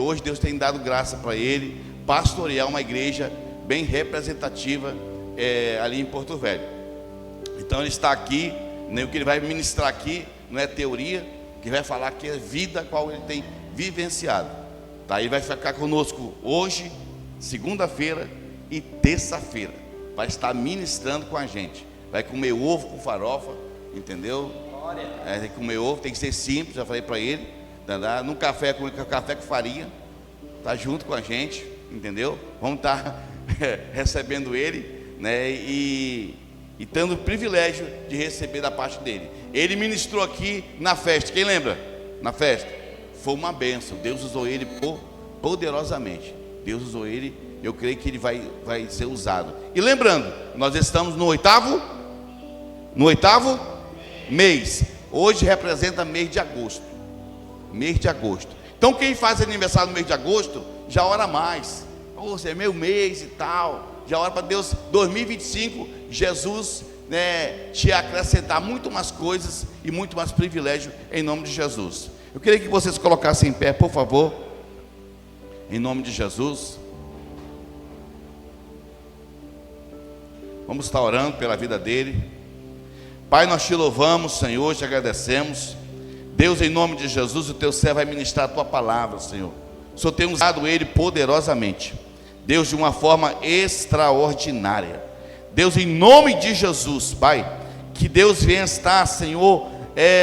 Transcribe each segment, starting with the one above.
hoje Deus tem dado graça para ele pastorear uma igreja bem representativa ali em Porto Velho. Então ele está aqui, né, o que ele vai ministrar aqui não é teoria, o que vai falar aqui é vida a qual ele tem vivenciado. Tá? Ele vai ficar conosco hoje, segunda-feira e terça-feira. Vai estar ministrando com a gente. Vai comer ovo com farofa, entendeu? Tem que comer ovo, tem que ser simples, já falei para ele. No café com farinha, tá junto com a gente, entendeu? Vamos estar recebendo ele, né? E tendo o privilégio de receber da parte dele. Ele ministrou aqui na festa, quem lembra? Na festa, foi uma bênção. Deus usou ele poderosamente. Deus usou ele, eu creio que ele vai ser usado. E lembrando, nós estamos no oitavo mês. Hoje representa mês de agosto. Mês de agosto. Então quem faz aniversário no mês de agosto, já ora mais. Você é meu mês e tal. Já ora para Deus, 2025, Jesus, né, te acrescentar muito mais coisas e muito mais privilégio em nome de Jesus. Eu queria que vocês colocassem em pé, por favor. Em nome de Jesus. Vamos estar orando pela vida dele. Pai, nós te louvamos, Senhor, te agradecemos. Deus, em nome de Jesus, o teu servo vai ministrar a tua palavra, Senhor. O Senhor tem usado ele poderosamente, Deus, de uma forma extraordinária. Deus, em nome de Jesus, Pai, que Deus venha estar, Senhor,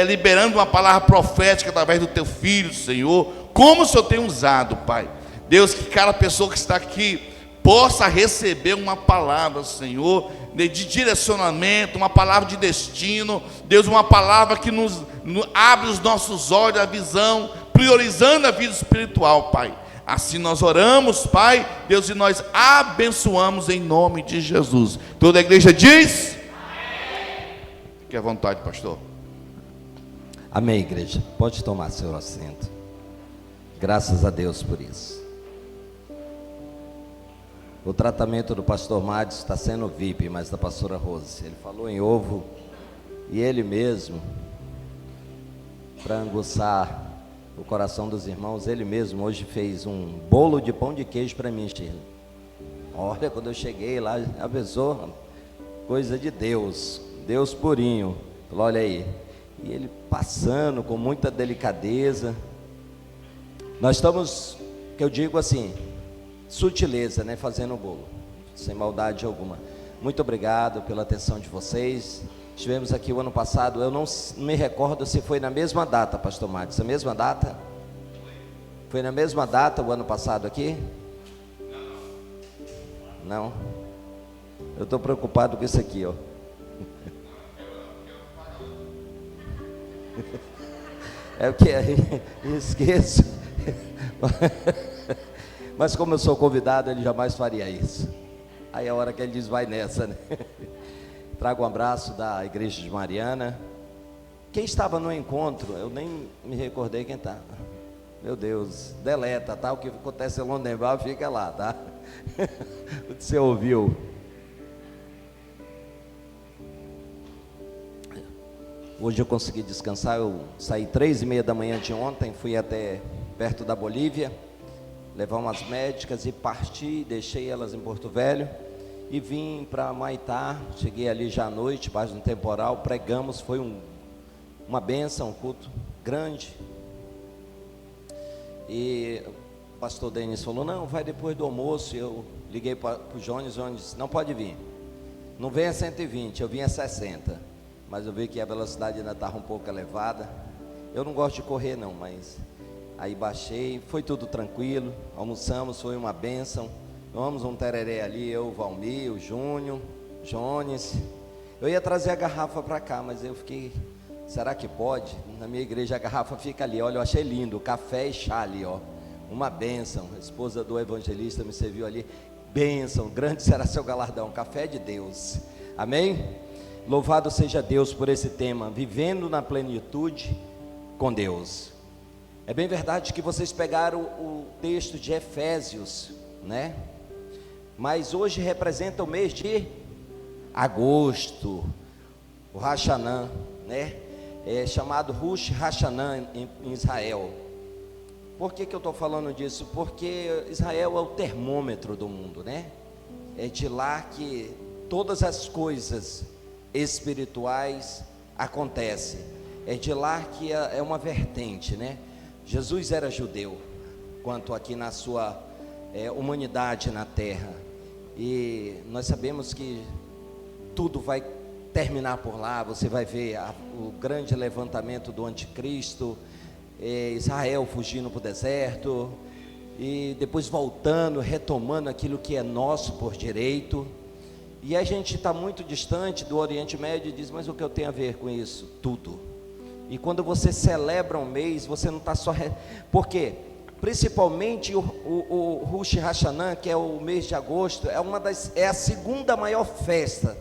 liberando uma palavra profética através do teu filho, Senhor, como o Senhor tem usado, Pai. Deus, que cada pessoa que está aqui possa receber uma palavra, Senhor, de direcionamento, uma palavra de destino. Deus, uma palavra que nos abre os nossos olhos, a visão, priorizando a vida espiritual, Pai. Assim nós oramos, Pai, Deus, e nós abençoamos em nome de Jesus. Toda a igreja diz: amém. Fique à vontade, pastor. Amém, igreja. Pode tomar seu assento. Graças a Deus por isso. O tratamento do pastor Mário está sendo VIP, mas da pastora Rose. Ele falou em ovo e ele mesmo, para aguçar o coração dos irmãos, ele mesmo hoje fez um bolo de pão de queijo para mim, Shirley. Olha, quando eu cheguei lá, abençoou, coisa de Deus, Deus purinho. Olha aí, e ele passando com muita delicadeza. Nós estamos, que eu digo assim, sutileza, né, fazendo o bolo, sem maldade alguma. Muito obrigado pela atenção de vocês. Estivemos aqui o ano passado, eu não me recordo se foi na mesma data, pastor Matos, a mesma data? Foi na mesma data o ano passado aqui? Não? Eu estou preocupado com isso aqui, ó. É o que esqueço. Mas como eu sou convidado, ele jamais faria isso. Aí é a hora que ele diz, vai nessa, né? Trago um abraço da igreja de Mariana. Quem estava no encontro, eu nem me recordei quem está. Meu Deus, deleta, tá? O que acontece em Londenval fica lá, tá? O que você ouviu? Hoje eu consegui descansar, eu saí 3:30 da manhã de ontem, fui até perto da Bolívia, levar umas médicas e parti, deixei elas em Porto Velho e vim para Maitá. Cheguei ali já à noite, debaixo de um temporal, pregamos, foi uma bênção, um culto grande. E o pastor Denis falou, não, vai depois do almoço. Eu liguei para o Jones disse, não pode vir, não vem a 120, eu vim a 60, mas eu vi que a velocidade ainda estava um pouco elevada. Eu não gosto de correr não, mas aí baixei, foi tudo tranquilo, almoçamos, foi uma bênção. Vamos um tereré ali, eu, o Valmir, o Júnior, Jones. Eu ia trazer a garrafa para cá, mas eu fiquei, será que pode? Na minha igreja a garrafa fica ali, olha, eu achei lindo, café e chá ali, ó. Uma bênção, a esposa do evangelista me serviu ali, bênção, grande será seu galardão, café de Deus, amém? Louvado seja Deus por esse tema, vivendo na plenitude com Deus. É bem verdade que vocês pegaram o texto de Efésios, né? Mas hoje representa o mês de agosto, o Hashanah, né? É chamado Rosh Hashanah em Israel. Por que eu estou falando disso? Porque Israel é o termômetro do mundo, né? É de lá que todas as coisas espirituais acontecem. É de lá que é uma vertente, né? Jesus era judeu, quanto aqui na sua humanidade na terra. E nós sabemos que tudo vai terminar por lá. Você vai ver o grande levantamento do anticristo, Israel fugindo para o deserto, e depois voltando, retomando aquilo que é nosso por direito. E a gente está muito distante do Oriente Médio e diz, mas o que eu tenho a ver com isso? Tudo. E quando você celebra um mês, você não está só... Por quê? Principalmente o Rosh Hashanah, que é o mês de agosto, é a segunda maior festa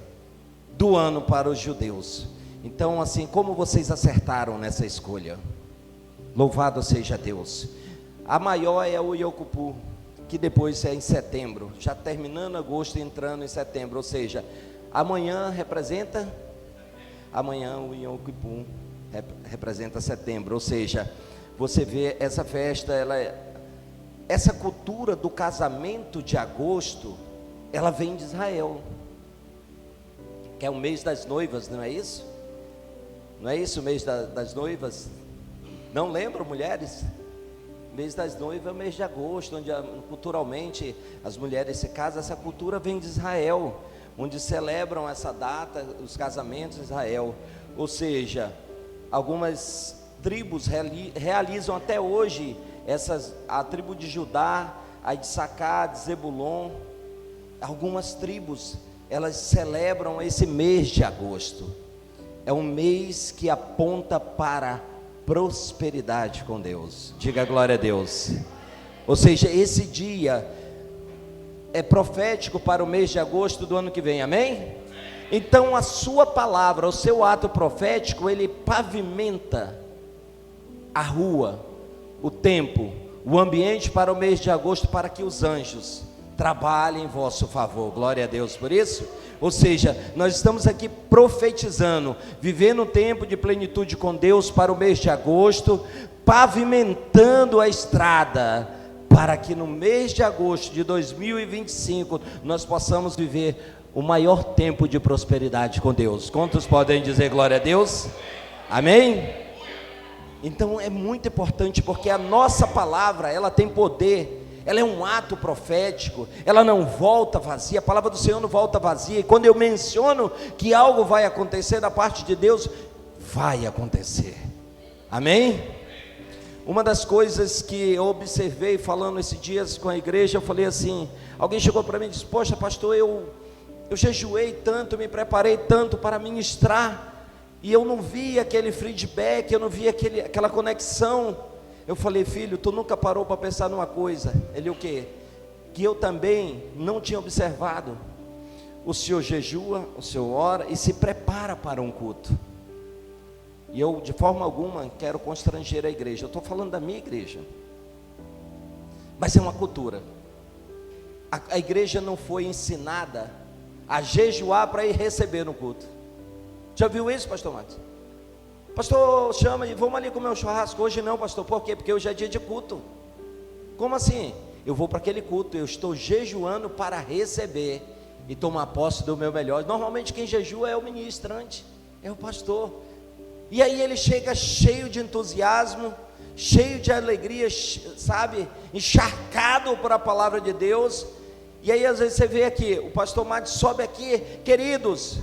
do ano para os judeus. Então, assim, como vocês acertaram nessa escolha? Louvado seja Deus. A maior é o Yom Kippur, que depois é em setembro, já terminando agosto e entrando em setembro. Ou seja, amanhã representa... Amanhã o Yom Kippur representa setembro. Ou seja, você vê essa festa, essa cultura do casamento de agosto, ela vem de Israel, que é o mês das noivas, não é isso? Não é isso o mês das noivas? Não lembram, mulheres? Mês das noivas é o mês de agosto, onde culturalmente as mulheres se casam. Essa cultura vem de Israel, onde celebram essa data, os casamentos em Israel. Ou seja, algumas tribos realizam até hoje, a tribo de Judá, a de Sacá, de Zebulon, algumas tribos, elas celebram esse mês de agosto. É um mês que aponta para prosperidade com Deus. Diga glória a Deus. Ou seja, esse dia é profético para o mês de agosto do ano que vem, amém? Então a sua palavra, o seu ato profético, ele pavimenta a rua, o tempo, o ambiente para o mês de agosto, para que os anjos trabalhem em vosso favor. Glória a Deus por isso. Ou seja, nós estamos aqui profetizando, vivendo um tempo de plenitude com Deus para o mês de agosto, pavimentando a estrada, para que no mês de agosto de 2025, nós possamos viver o maior tempo de prosperidade com Deus. Quantos podem dizer glória a Deus? Amém? Então é muito importante, porque a nossa palavra, ela tem poder. Ela é um ato profético, ela não volta vazia, a palavra do Senhor não volta vazia. E quando eu menciono que algo vai acontecer da parte de Deus, vai acontecer, amém? Uma das coisas que eu observei falando esses dias com a igreja, eu falei assim, alguém chegou para mim e disse, poxa pastor, eu jejuei tanto, me preparei tanto para ministrar, e eu não vi aquele feedback, eu não vi aquela conexão. Eu falei, filho, tu nunca parou para pensar numa coisa? Ele, o quê? Que eu também não tinha observado. O senhor jejua, o senhor ora e se prepara para um culto. E eu de forma alguma quero constranger a igreja. Eu estou falando da minha igreja, mas é uma cultura. A igreja não foi ensinada a jejuar para ir receber no culto. Já viu isso, pastor Matos? Pastor, chama e vamos ali comer um churrasco. Hoje não, pastor, por quê? Porque hoje é dia de culto. Como assim? Eu vou para aquele culto, eu estou jejuando para receber e tomar posse do meu melhor. Normalmente quem jejua é o ministrante, é o pastor. E aí ele chega cheio de entusiasmo, cheio de alegria, sabe, encharcado por a palavra de Deus. E aí às vezes você vê aqui, o pastor Matos sobe aqui, queridos,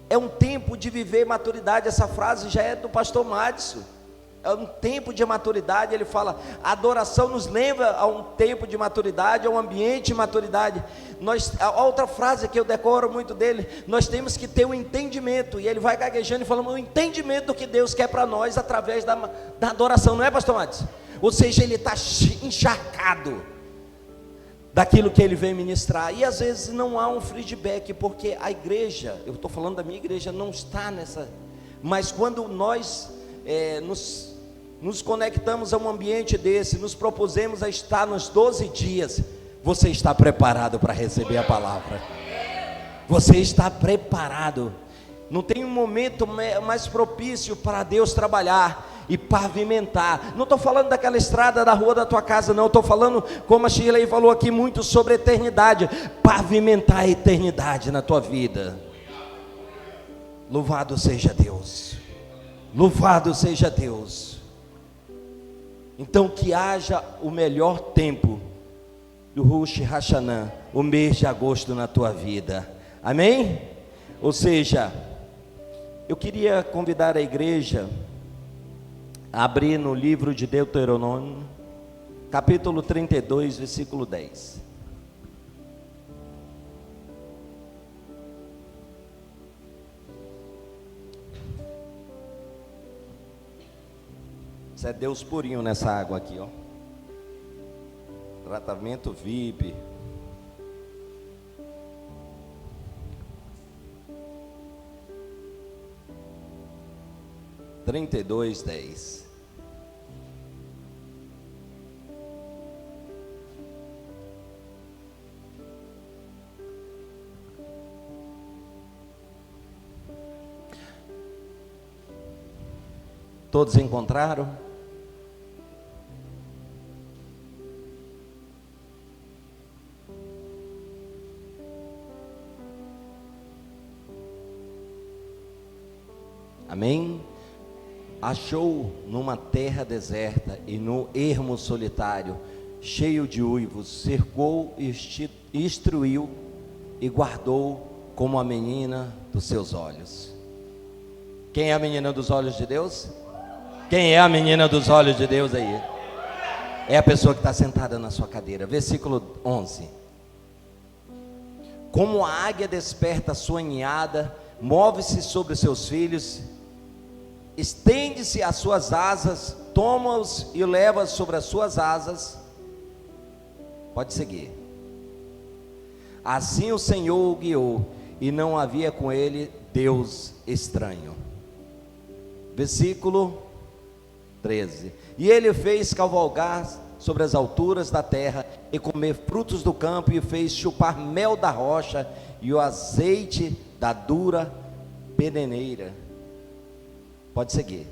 é um tempo de viver maturidade. Essa frase já é do pastor Madison. É um tempo de maturidade. Ele fala, a adoração nos leva a um tempo de maturidade, a um ambiente de maturidade. A outra frase que eu decoro muito dele, nós temos que ter um entendimento. E ele vai gaguejando e falando, o entendimento do que Deus quer para nós através da adoração, não é, pastor Madison? Ou seja, ele está encharcado daquilo que ele vem ministrar, e às vezes não há um feedback, porque a igreja, eu estou falando da minha igreja, não está nessa, mas quando nós nos conectamos a um ambiente desse, nos propusemos a estar nos 12 dias, você está preparado para receber a palavra, você está preparado, não tem um momento mais propício para Deus trabalhar. e pavimentar. Não estou falando daquela estrada da rua da tua casa, não. Estou falando, como a Shirley falou aqui, muito sobre a eternidade. Pavimentar a eternidade na tua vida. Louvado seja Deus. Louvado seja Deus. Então que haja o melhor tempo do Rosh Hashanah, o mês de agosto na tua vida. Amém? Ou seja, eu queria convidar a igreja a abrir no livro de Deuteronômio, capítulo 32, versículo 10. Isso é Deus purinho nessa água aqui, ó. Tratamento VIP. Trinta e dois, 10. Todos encontraram? Amém? Achou numa terra deserta e no ermo solitário, cheio de uivos, cercou e instruiu e guardou como a menina dos seus olhos. Quem é a menina dos olhos de Deus? Quem é a menina dos olhos de Deus aí? É a pessoa que está sentada na sua cadeira. Versículo 11. Como a águia desperta a sua ninhada, move-se sobre seus filhos, estende-se as suas asas, toma-os e leva sobre as suas asas. Pode seguir. Assim o Senhor o guiou, e não havia com ele Deus estranho. Versículo 13. E ele fez cavalgar sobre as alturas da terra, e comer frutos do campo, e fez chupar mel da rocha, e o azeite da dura peneneira. Pode seguir.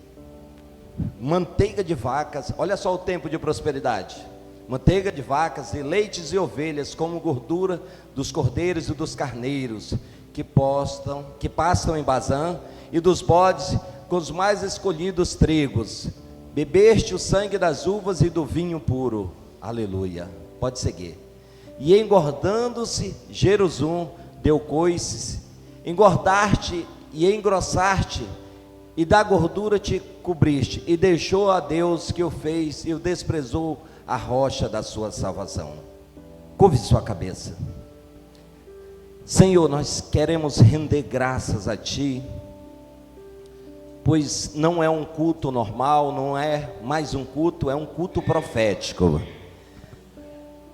Manteiga de vacas, olha só o tempo de prosperidade. Manteiga de vacas e leites e ovelhas, como gordura dos cordeiros e dos carneiros, que pastam em Bazã, e dos bodes com os mais escolhidos trigos. Bebeste o sangue das uvas e do vinho puro. Aleluia. Pode seguir. E engordando-se Jerusalém, deu coices, engordaste e engrossaste, e da gordura te cobriste, e deixou a Deus que o fez, e o desprezou a rocha da sua salvação. Curve sua cabeça. Senhor, nós queremos render graças a Ti, pois não é um culto normal, não é mais um culto, é um culto profético.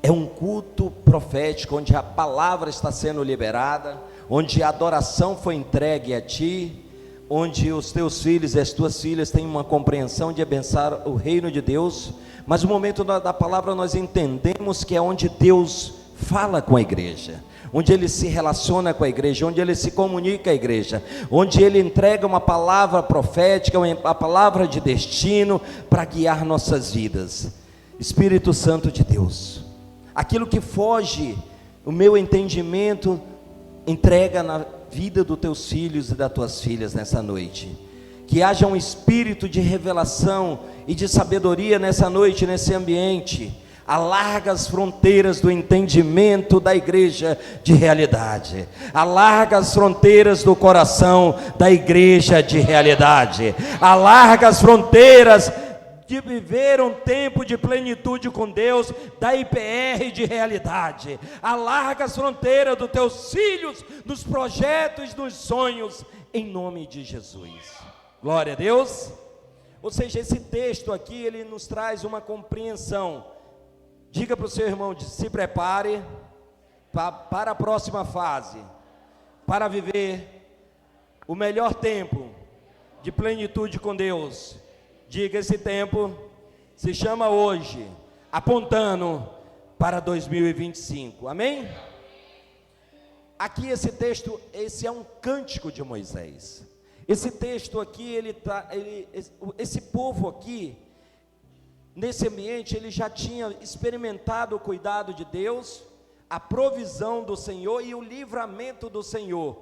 É um culto profético, onde a palavra está sendo liberada, onde a adoração foi entregue a Ti, onde os Teus filhos e as Tuas filhas têm uma compreensão de abençoar o reino de Deus. Mas no momento da palavra nós entendemos que é onde Deus fala com a igreja, onde Ele se relaciona com a igreja, onde Ele se comunica com a igreja, onde Ele entrega uma palavra profética, uma palavra de destino para guiar nossas vidas. Espírito Santo de Deus, aquilo que foge o meu entendimento, entrega na vida dos Teus filhos e das Tuas filhas nessa noite. Que haja um espírito de revelação e de sabedoria nessa noite, nesse ambiente. Alarga as fronteiras do entendimento da igreja de realidade. Alarga as fronteiras do coração da igreja de realidade. Alarga as fronteiras de viver um tempo de plenitude com Deus, da IPR de realidade. Alarga as fronteiras dos teus filhos, nos projetos, nos sonhos, em nome de Jesus. Glória a Deus. Ou seja, esse texto aqui, ele nos traz uma compreensão. Diga para o seu irmão, se prepare para a próxima fase, para viver o melhor tempo de plenitude com Deus. Diga, esse tempo se chama hoje, apontando para 2025, amém? Aqui esse texto, esse é um cântico de Moisés. Esse texto aqui, esse povo aqui, nesse ambiente, ele já tinha experimentado o cuidado de Deus, a provisão do Senhor e o livramento do Senhor,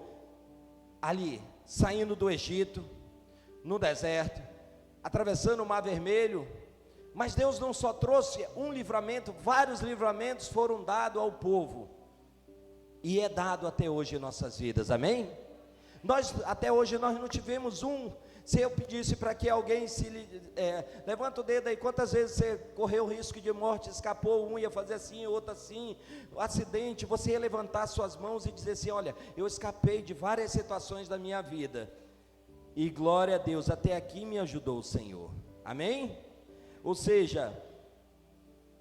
ali, saindo do Egito, no deserto, atravessando o Mar Vermelho. Mas Deus não só trouxe um livramento, vários livramentos foram dados ao povo, e é dado até hoje em nossas vidas, amém? Até hoje nós não tivemos um. Se eu pedisse para que alguém levanta o dedo aí, quantas vezes você correu o risco de morte, escapou, um ia fazer assim, outro assim, acidente, você ia levantar suas mãos e dizer assim: olha, eu escapei de várias situações da minha vida, e glória a Deus, até aqui me ajudou o Senhor, amém? Ou seja,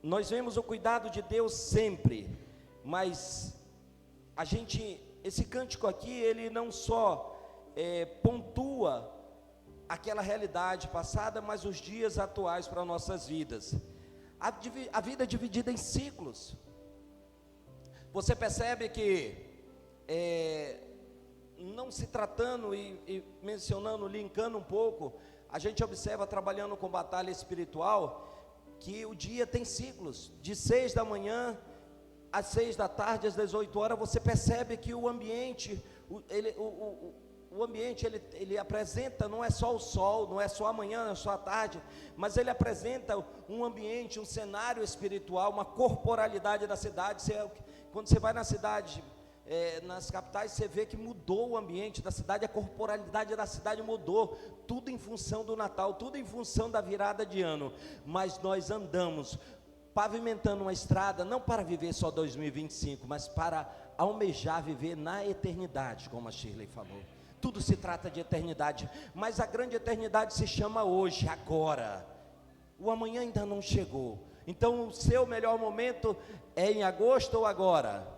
nós vemos o cuidado de Deus sempre, mas esse cântico aqui, ele não só pontua aquela realidade passada, mas os dias atuais para nossas vidas. A vida é dividida em ciclos. Você percebe que, não se tratando e mencionando, linkando um pouco, a gente observa, trabalhando com batalha espiritual, que o dia tem ciclos, de 6 da manhã às 6 da tarde, às 18 horas, você percebe que o ambiente, ele apresenta, não é só o sol, não é só a manhã, não é só a tarde, mas ele apresenta um ambiente, um cenário espiritual, uma corporalidade da cidade. Quando você vai na cidade, nas capitais, você vê que mudou o ambiente da cidade, a corporalidade da cidade mudou, tudo em função do Natal, tudo em função da virada de ano. Mas nós andamos pavimentando uma estrada, não para viver só 2025, mas para almejar viver na eternidade, como a Shirley falou. Tudo se trata de eternidade, mas a grande eternidade se chama hoje, agora. O amanhã ainda não chegou. Então o seu melhor momento é em agosto ou agora?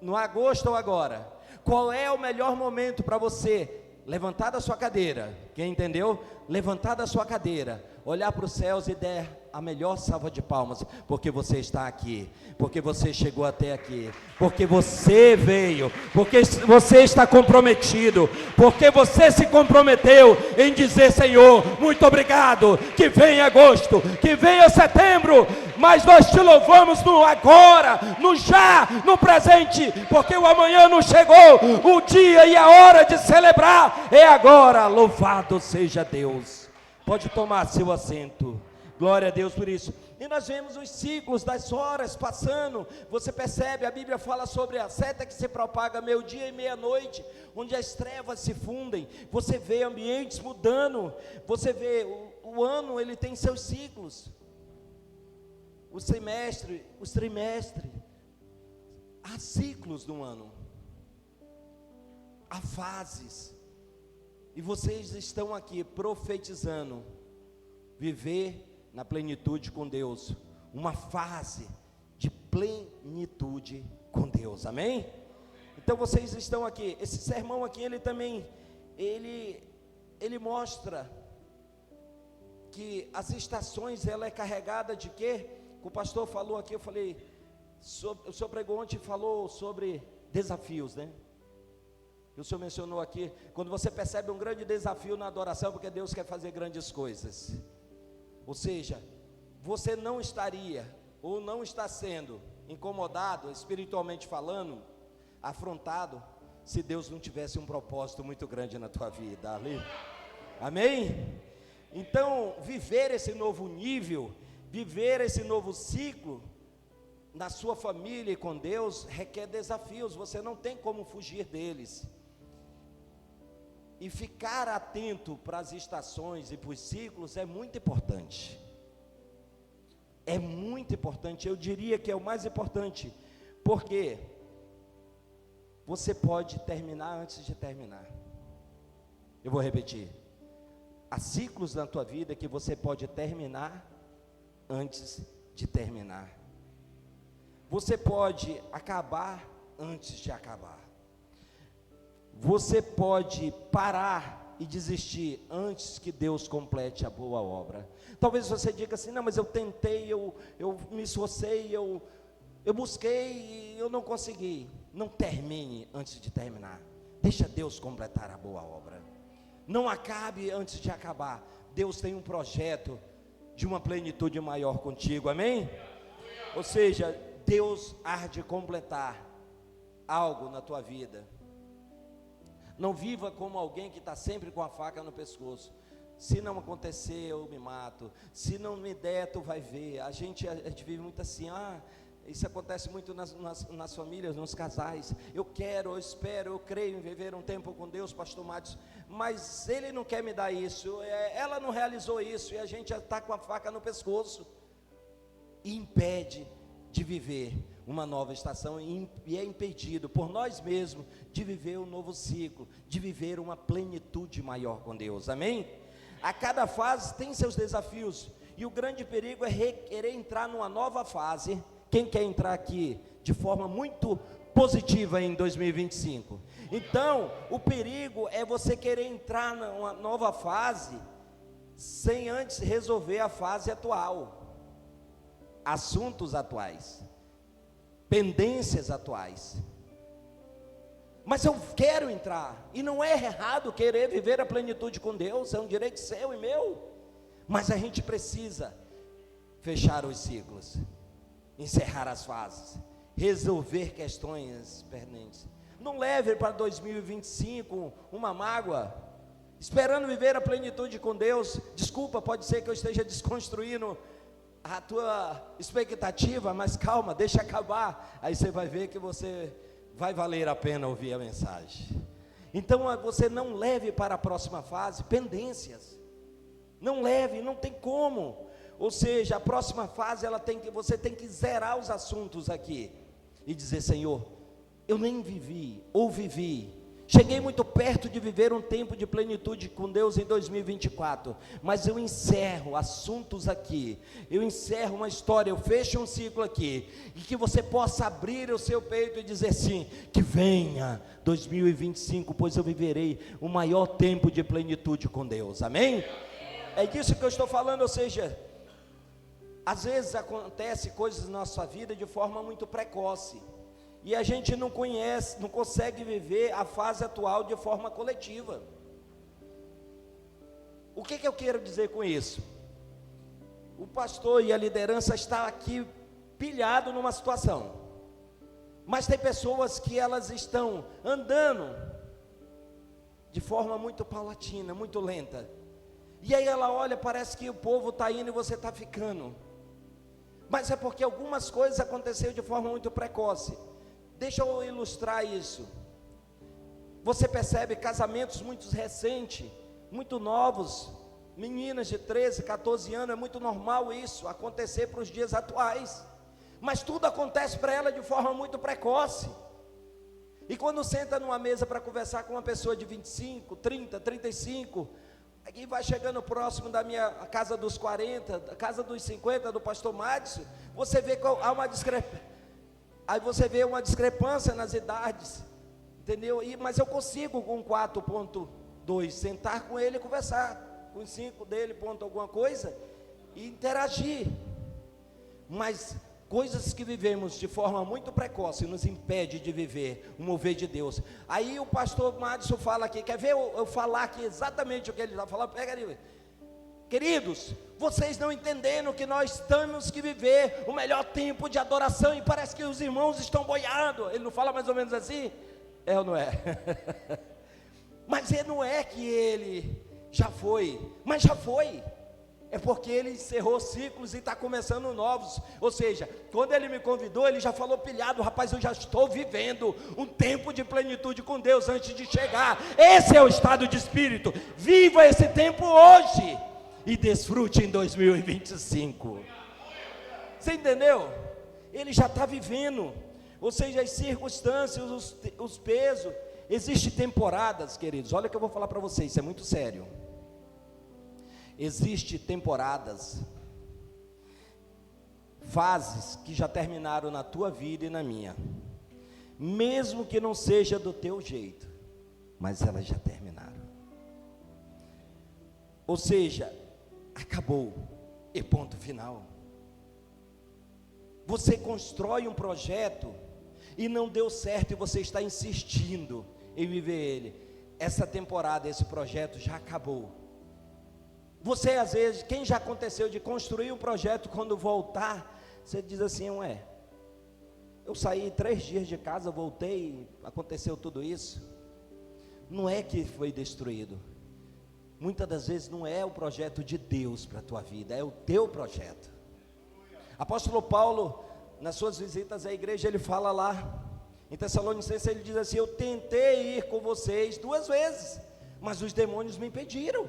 No agosto ou agora? Qual é o melhor momento para você levantar da sua cadeira? Quem entendeu? Levantar da sua cadeira, olhar para os céus e der a melhor salva de palmas, porque você está aqui, porque você chegou até aqui, porque você veio, porque você está comprometido, porque você se comprometeu em dizer: Senhor, muito obrigado, que venha agosto, que venha setembro, mas nós te louvamos no agora, no já, no presente, porque o amanhã não chegou, o dia e a hora de celebrar é agora. Louvado seja Deus. Pode tomar seu assento. Glória a Deus por isso. E nós vemos os ciclos das horas passando. Você percebe, a Bíblia fala sobre a seta que se propaga meio-dia e meia-noite, onde as trevas se fundem. Você vê ambientes mudando. Você vê o ano, ele tem seus ciclos. O semestre, os trimestres. Há ciclos no ano. Há fases. E vocês estão aqui profetizando viver na plenitude com Deus, uma fase de plenitude com Deus, amém? Então vocês estão aqui, esse sermão aqui, ele também, ele mostra que as estações, ela é carregada de quê? O pastor falou aqui, eu falei, o senhor pregou ontem, falou sobre desafios, né? O senhor mencionou aqui, quando você percebe um grande desafio na adoração, porque Deus quer fazer grandes coisas. Ou seja, você não estaria, ou não está sendo incomodado, espiritualmente falando, afrontado, se Deus não tivesse um propósito muito grande na tua vida, ali. Amém? Então, viver esse novo nível, viver esse novo ciclo, na sua família e com Deus, requer desafios, você não tem como fugir deles. E ficar atento para as estações e para os ciclos é muito importante. É muito importante, eu diria que é o mais importante, porque você pode terminar antes de terminar. Eu vou repetir. Há ciclos na tua vida que você pode terminar antes de terminar. Você pode acabar antes de acabar. Você pode parar e desistir antes que Deus complete a boa obra. Talvez você diga assim: não, mas eu tentei, eu me esforcei, eu busquei e eu não consegui. Não termine antes de terminar. Deixa Deus completar a boa obra. Não acabe antes de acabar. Deus tem um projeto de uma plenitude maior contigo, amém? Ou seja, Deus há de completar algo na tua vida. Não viva como alguém que está sempre com a faca no pescoço. Se não acontecer, eu me mato. Se não me der, tu vai ver. A gente vive muito assim, isso acontece muito nas famílias, nos casais. Eu quero, eu espero, eu creio em viver um tempo com Deus, pastor Matos, mas Ele não quer me dar isso, ela não realizou isso, e a gente já está com a faca no pescoço, e impede de viver uma nova estação, e é impedido por nós mesmos de viver um novo ciclo, de viver uma plenitude maior com Deus, amém? A cada fase tem seus desafios, e o grande perigo é querer entrar numa nova fase. Quem quer entrar aqui de forma muito positiva em 2025? Então, o perigo é você querer entrar numa nova fase sem antes resolver a fase atual, assuntos atuais, pendências atuais. Mas eu quero entrar, e não é errado querer viver a plenitude com Deus, é um direito seu e meu, mas a gente precisa fechar os ciclos, encerrar as fases, resolver questões pendentes. Não leve para 2025 uma mágoa, esperando viver a plenitude com Deus. Desculpa, pode ser que eu esteja desconstruindo a tua expectativa, mas calma, deixa acabar, aí você vai ver que você vai valer a pena ouvir a mensagem. Então você não leve para a próxima fase pendências, não leve, não tem como. Ou seja, a próxima fase você tem que zerar os assuntos aqui e dizer: Senhor, eu nem vivi, ou vivi, cheguei muito perto de viver um tempo de plenitude com Deus em 2024, mas eu encerro assuntos aqui, eu encerro uma história, eu fecho um ciclo aqui, e que você possa abrir o seu peito e dizer sim, que venha 2025, pois eu viverei o maior tempo de plenitude com Deus, amém? É disso que eu estou falando. Ou seja, às vezes acontece coisas na nossa vida de forma muito precoce, e a gente não consegue viver a fase atual de forma coletiva. O que eu quero dizer com isso? O pastor e a liderança está aqui pilhado numa situação, mas tem pessoas que elas estão andando de forma muito paulatina, muito lenta, e aí ela olha, parece que o povo está indo e você está ficando, mas é porque algumas coisas aconteceram de forma muito precoce. Deixa eu ilustrar isso. Você percebe casamentos muito recentes, muito novos, meninas de 13, 14 anos, é muito normal isso acontecer para os dias atuais, mas tudo acontece para ela de forma muito precoce. E quando senta numa mesa para conversar com uma pessoa de 25, 30, 35, e vai chegando próximo da minha casa dos 40, da casa dos 50 do pastor Madison, você vê que há uma discrepância. Aí você vê uma discrepância nas idades, entendeu? Mas eu consigo com 4.2 sentar com ele e conversar, com 5 dele, ponto alguma coisa, e interagir. Mas coisas que vivemos de forma muito precoce nos impede de viver o mover de Deus. Aí o pastor Madison fala aqui, quer ver eu falar aqui exatamente o que ele está falando? Pega ali. Queridos, vocês não entenderam que nós temos que viver o melhor tempo de adoração, e parece que os irmãos estão boiados. Ele não fala mais ou menos assim? É ou não é? Mas não é que ele já foi, mas já foi. É porque ele encerrou ciclos e está começando novos. Ou seja, quando ele me convidou, ele já falou pilhado: rapaz, eu já estou vivendo um tempo de plenitude com Deus antes de chegar. Esse é o estado de espírito. Viva esse tempo hoje e desfrute em 2025. Você entendeu? Ele já está vivendo. Ou seja, as circunstâncias, os pesos. Existem temporadas, queridos. Olha o que eu vou falar para vocês, isso é muito sério. Existem temporadas, fases que já terminaram na tua vida e na minha, mesmo que não seja do teu jeito, mas elas já terminaram. Ou seja, acabou, e ponto final. Você constrói um projeto e não deu certo, e você está insistindo em viver ele. essa temporada, esse projeto já acabou. Você às vezes, quem já aconteceu de construir um projeto, quando voltar, você diz assim, ué, eu saí 3 dias de casa, voltei, aconteceu tudo isso. Não é que foi destruído. Muitas das vezes não é o projeto de Deus para a tua vida, é o teu projeto. Apóstolo Paulo, nas suas visitas à igreja, ele fala lá, em Tessalonicenses, ele diz assim, eu tentei ir com vocês 2 vezes, mas os demônios me impediram.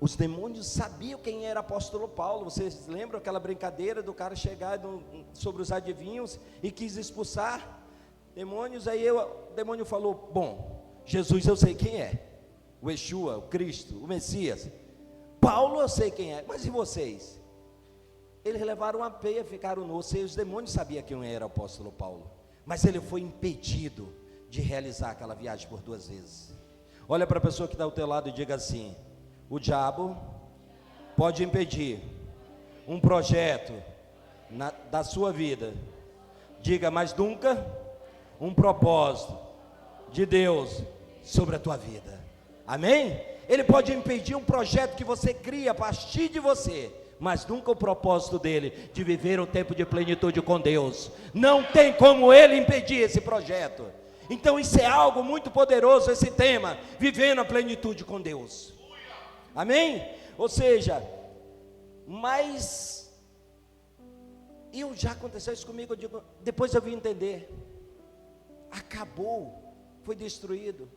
Os demônios sabiam quem era apóstolo Paulo. Vocês lembram aquela brincadeira do cara chegar sobre os adivinhos e quis expulsar demônios? Aí o demônio falou, bom, Jesus eu sei quem é, o Yeshua, o Cristo, o Messias. Paulo eu sei quem é, mas e vocês? Eles levaram uma peia, ficaram nus, e os demônios sabiam quem era o apóstolo Paulo, mas ele foi impedido de realizar aquela viagem por 2 vezes. Olha para a pessoa que está ao teu lado e diga assim, o diabo pode impedir um projeto da sua vida, diga, mas nunca um propósito de Deus sobre a tua vida, amém? Ele pode impedir um projeto que você cria a partir de você, mas nunca o propósito dele de viver o tempo de plenitude com Deus. Não tem como ele impedir esse projeto. Então isso é algo muito poderoso, esse tema, vivendo a plenitude com Deus, amém? Ou seja, mas já aconteceu isso comigo, eu digo, depois eu vim entender, acabou, foi destruído,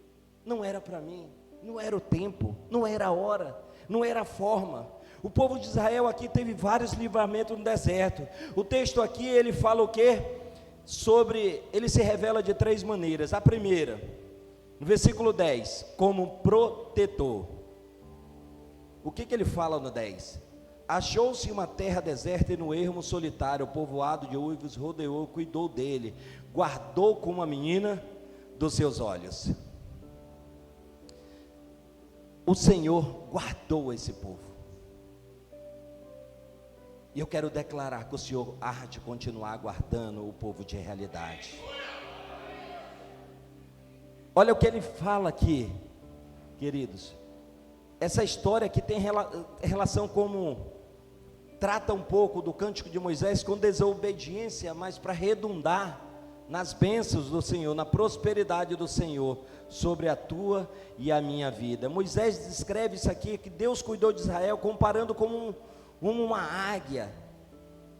não era para mim, não era o tempo, não era a hora, não era a forma. O povo de Israel aqui teve vários livramentos no deserto. O texto aqui ele fala o quê? Ele se revela de 3 maneiras. A primeira, no versículo 10, como protetor. O que ele fala no 10? Achou-se uma terra deserta e no ermo solitário, o povoado de uivos rodeou, cuidou dele, guardou como a menina dos seus olhos. O Senhor guardou esse povo. E eu quero declarar que o Senhor há de continuar guardando o povo de realidade. Olha o que ele fala aqui, queridos. Essa história aqui tem relação como trata um pouco do cântico de Moisés com desobediência, mas para redundar nas bênçãos do Senhor, na prosperidade do Senhor sobre a tua e a minha vida. Moisés descreve isso aqui, que Deus cuidou de Israel, comparando como uma águia.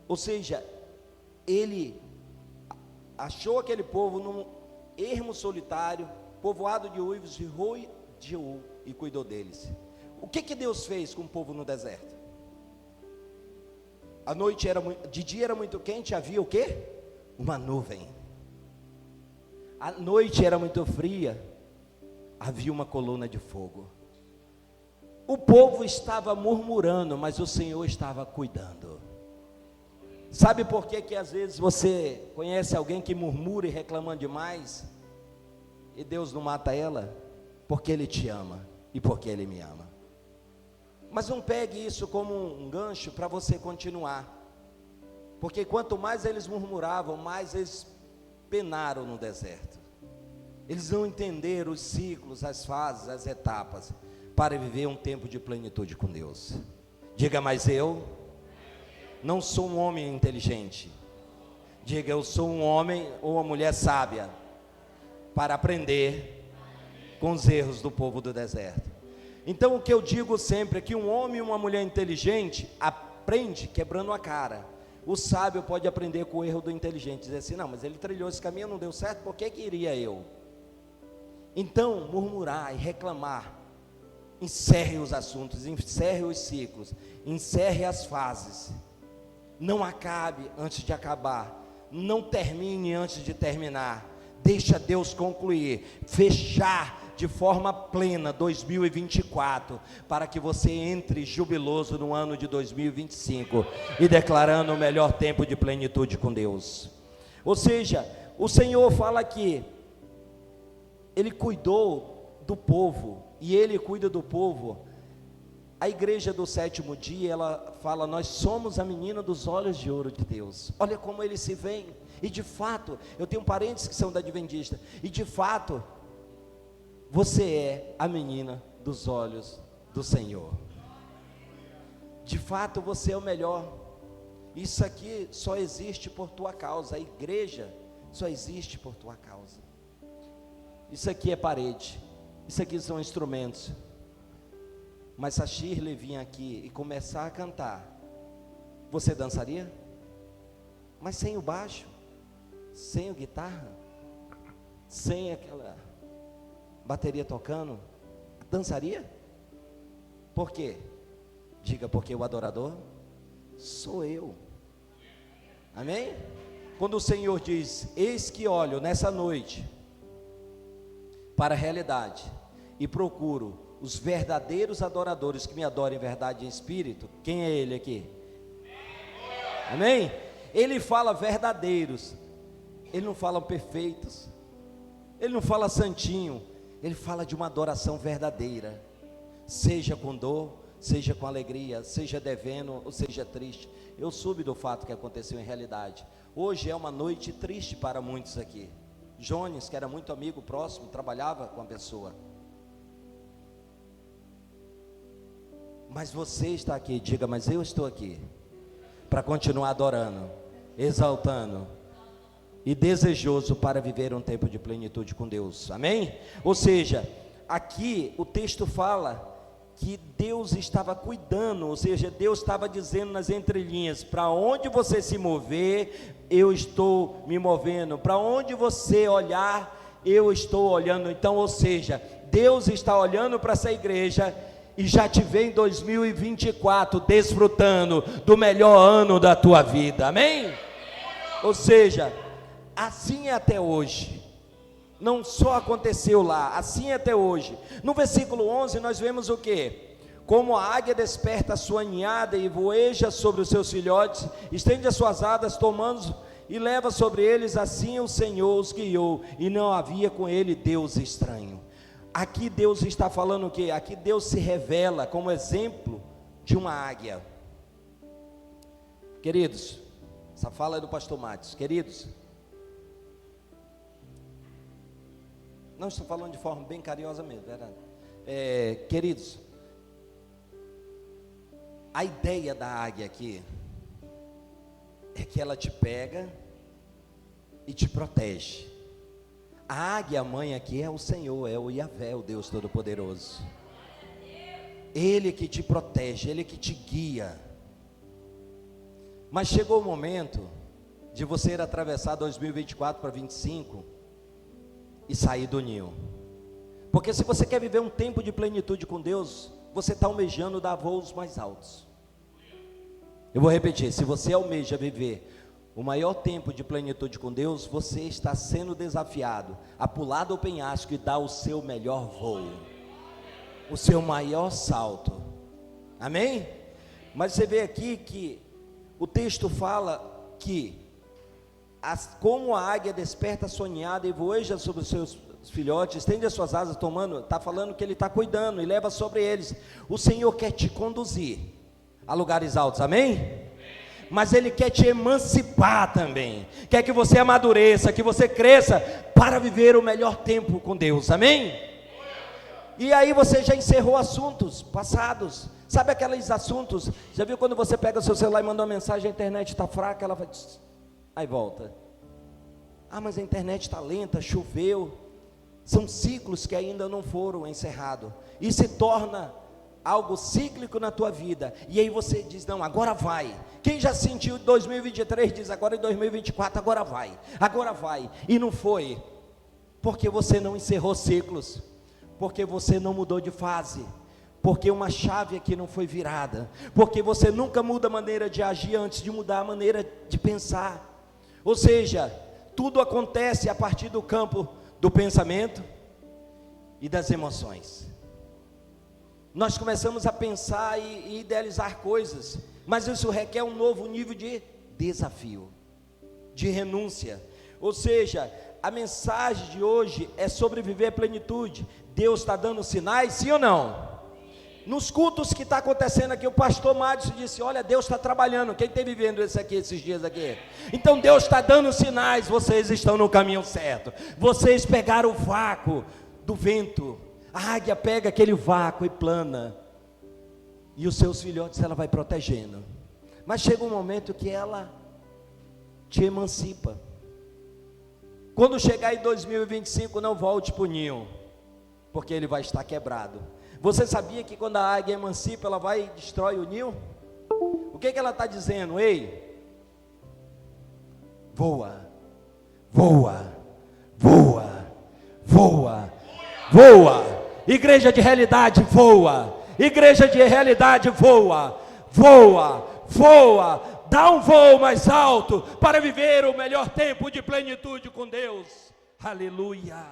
Ou seja, ele achou aquele povo num ermo solitário, povoado de uivos, e cuidou deles. O que Deus fez com o povo no deserto? A noite de dia era muito quente, havia o quê? Uma nuvem. A noite era muito fria, havia uma coluna de fogo. O povo estava murmurando, mas o Senhor estava cuidando. Sabe por que às vezes você conhece alguém que murmura e reclama demais, e Deus não mata ela? Porque Ele te ama, e porque Ele me ama. Mas não pegue isso como um gancho para você continuar, porque quanto mais eles murmuravam, mais eles penaram no deserto. Eles não entenderam os ciclos, as fases, as etapas, para viver um tempo de plenitude com Deus. Diga, mas eu não sou um homem inteligente. Diga, eu sou um homem ou uma mulher sábia, para aprender com os erros do povo do deserto. Então o que eu digo sempre é que um homem e uma mulher inteligente aprende quebrando a cara. O sábio pode aprender com o erro do inteligente, dizer assim, não, mas ele trilhou esse caminho, não deu certo, por que iria eu? Então, murmurar e reclamar, encerre os assuntos, encerre os ciclos, encerre as fases, não acabe antes de acabar, não termine antes de terminar, deixa Deus concluir, fechar de forma plena 2024, para que você entre jubiloso no ano de 2025, e declarando o melhor tempo de plenitude com Deus. Ou seja, o Senhor fala que Ele cuidou do povo, e Ele cuida do povo. A igreja do 7º dia, ela fala, nós somos a menina dos olhos de ouro de Deus. Olha como Ele se vê, e de fato, eu tenho parentes que são da Adventista, e de fato, Você é a menina dos olhos do Senhor. De fato, você é o melhor. Isso aqui só existe por tua causa. A igreja só existe por tua causa. Isso aqui é parede. Isso aqui são instrumentos. Mas se a Shirley vir aqui e começar a cantar, você dançaria? Mas sem o baixo, sem a guitarra, sem aquela bateria tocando, dançaria? Por quê? Diga, porque o adorador sou eu. Amém? Quando o Senhor diz: eis que olho nessa noite para a realidade e procuro os verdadeiros adoradores que me adorem em verdade e em espírito. Quem é ele aqui? Amém? Ele fala verdadeiros. Ele não fala perfeitos. Ele não fala santinho. Ele fala de uma adoração verdadeira. Seja com dor, seja com alegria, seja devendo ou seja triste. Eu soube do fato que aconteceu em realidade. Hoje é uma noite triste para muitos aqui. Jones, que era muito amigo próximo, trabalhava com a pessoa. Mas você está aqui, diga, mas eu estou aqui para continuar adorando, exaltando e desejoso para viver um tempo de plenitude com Deus, amém? Ou seja, aqui o texto fala que Deus estava cuidando, ou seja, Deus estava dizendo nas entrelinhas: para onde você se mover, eu estou me movendo, para onde você olhar, eu estou olhando. Então, ou seja, Deus está olhando para essa igreja e já te vê em 2024 desfrutando do melhor ano da tua vida, amém? Ou seja, assim é até hoje. Não só aconteceu lá, assim é até hoje. No versículo 11 nós vemos o que? Como a águia desperta a sua ninhada e voeja sobre os seus filhotes, estende as suas asas, tomando e leva sobre eles, assim o Senhor os guiou, e não havia com ele Deus estranho. Aqui Deus está falando o quê? Aqui Deus se revela como exemplo de uma águia. Queridos, essa fala é do pastor Matos. Queridos, não estou falando de forma bem carinhosa mesmo, verdade? Queridos, a ideia da águia aqui é que ela te pega e te protege. A águia mãe aqui é o Senhor, é o Yahvé, o Deus Todo-Poderoso. Ele que te protege, Ele que te guia. Mas chegou o momento de você ir atravessar 2024 para 2025 e sair do ninho. Porque se você quer viver um tempo de plenitude com Deus, você está almejando dar voos mais altos. Eu vou repetir: se você almeja viver o maior tempo de plenitude com Deus, você está sendo desafiado a pular do penhasco e dar o seu melhor voo, o seu maior salto, amém? Mas você vê aqui que o texto fala que como a águia desperta a sua ninhada e voeja sobre os seus filhotes, estende as suas asas, tomando, está falando que Ele está cuidando e leva sobre eles. O Senhor quer te conduzir a lugares altos, amém? Mas Ele quer te emancipar também, quer que você amadureça, que você cresça para viver o melhor tempo com Deus, amém? E aí você já encerrou assuntos passados, sabe aqueles assuntos, já viu quando você pega o seu celular e manda uma mensagem, a internet está fraca, ela vai, aí volta, mas a internet está lenta, choveu, são ciclos que ainda não foram encerrados, e se torna algo cíclico na tua vida, e aí você diz: não, agora vai. Quem já sentiu 2023 diz: agora em 2024, agora vai, e não foi, porque você não encerrou ciclos, porque você não mudou de fase, porque uma chave aqui não foi virada, porque você nunca muda a maneira de agir antes de mudar a maneira de pensar. Ou seja, tudo acontece a partir do campo do pensamento e das emoções. Nós começamos a pensar e idealizar coisas, mas isso requer um novo nível de desafio, de renúncia. Ou seja, a mensagem de hoje é sobre viver a plenitude. Deus está dando sinais, sim ou não? Nos cultos que está acontecendo aqui, o pastor Madison disse: olha, Deus está trabalhando. Quem está vivendo isso aqui, esses dias aqui? Então Deus está dando sinais, vocês estão no caminho certo. Vocês pegaram o vácuo do vento. A águia pega aquele vácuo e plana, e os seus filhotes ela vai protegendo. Mas chega um momento que ela te emancipa. Quando chegar em 2025, não volte para o ninho, porque ele vai estar quebrado. Você sabia que quando a águia emancipa, ela vai e destrói o ninho? O que ela está dizendo? Ei, voa, voa, voa, voa, voa. Igreja de realidade, voa. Igreja de realidade, voa, voa, voa. Dá um voo mais alto para viver o melhor tempo de plenitude com Deus. Aleluia.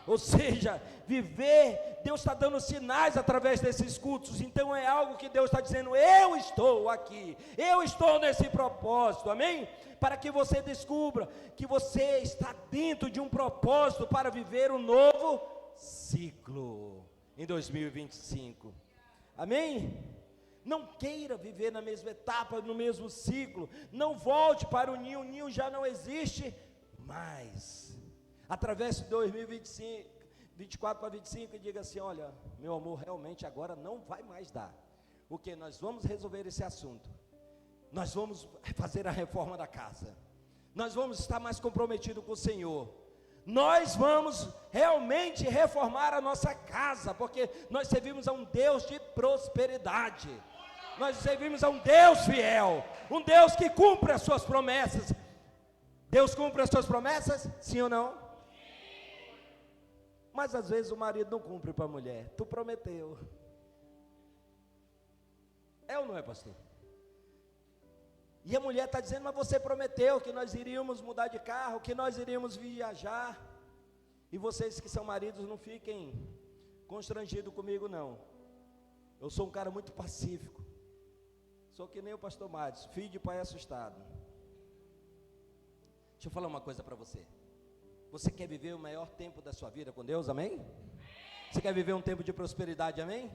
Ou seja, viver, Deus está dando sinais através desses cultos. Então é algo que Deus está dizendo: eu estou aqui, eu estou nesse propósito, amém? Para que você descubra que você está dentro de um propósito para viver um novo ciclo em 2025, amém? Não queira viver na mesma etapa, no mesmo ciclo. Não volte para o ninho já não existe mais. Através de 2025, 24 para 25, e diga assim: olha, meu amor, realmente agora não vai mais dar. Porque nós vamos resolver esse assunto. Nós vamos fazer a reforma da casa. Nós vamos estar mais comprometidos com o Senhor. Nós vamos realmente reformar a nossa casa, porque nós servimos a um Deus de prosperidade. Nós servimos a um Deus fiel, um Deus que cumpre as suas promessas. Deus cumpre as suas promessas? Sim ou não? Mas às vezes o marido não cumpre para a mulher. Tu prometeu. É ou não é, pastor? E a mulher está dizendo: mas você prometeu que nós iríamos mudar de carro, que nós iríamos viajar. E vocês que são maridos, não fiquem constrangidos comigo não. Eu sou um cara muito pacífico. Sou que nem o pastor Matos, filho de pai assustado. Deixa eu falar uma coisa para você. Você quer viver o maior tempo da sua vida com Deus, amém? Você quer viver um tempo de prosperidade, amém?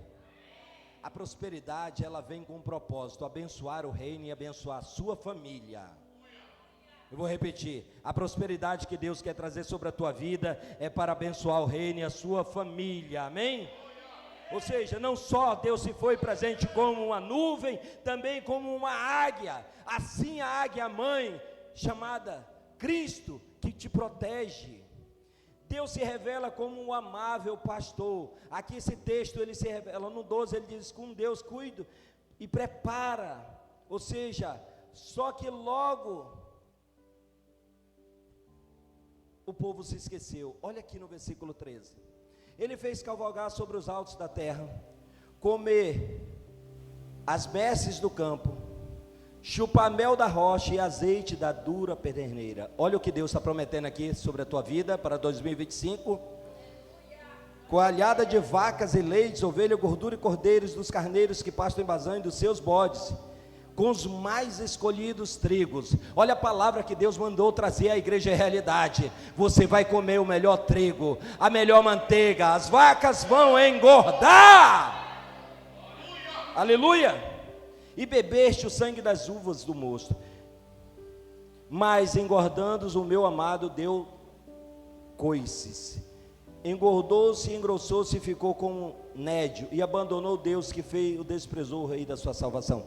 A prosperidade, ela vem com um propósito: abençoar o reino e abençoar a sua família. Eu vou repetir: a prosperidade que Deus quer trazer sobre a tua vida é para abençoar o reino e a sua família, amém? Ou seja, não só Deus se foi presente como uma nuvem, também como uma águia. Assim a águia mãe, chamada Cristo, que te protege. Deus se revela como um amável pastor. Aqui esse texto ele se revela no 12, ele diz: com Deus cuido e prepara. Ou seja, só que logo o povo se esqueceu. Olha aqui no versículo 13. Ele fez cavalgar sobre os altos da terra, comer as messes do campo, chupar mel da rocha e azeite da dura pederneira. Olha o que Deus está prometendo aqui sobre a tua vida para 2025. Coalhada de vacas e leites, ovelha, gordura e cordeiros, dos carneiros que pastam em Bazã e dos seus bodes, com os mais escolhidos trigos. Olha a palavra que Deus mandou trazer à igreja realidade. Você vai comer o melhor trigo, a melhor manteiga, as vacas vão engordar. Aleluia. E bebeste o sangue das uvas do mosto. Mas engordando-os, o meu amado deu coices. Engordou-se, engrossou-se e ficou como nédio, e abandonou Deus que fez, o desprezou, o rei da sua salvação.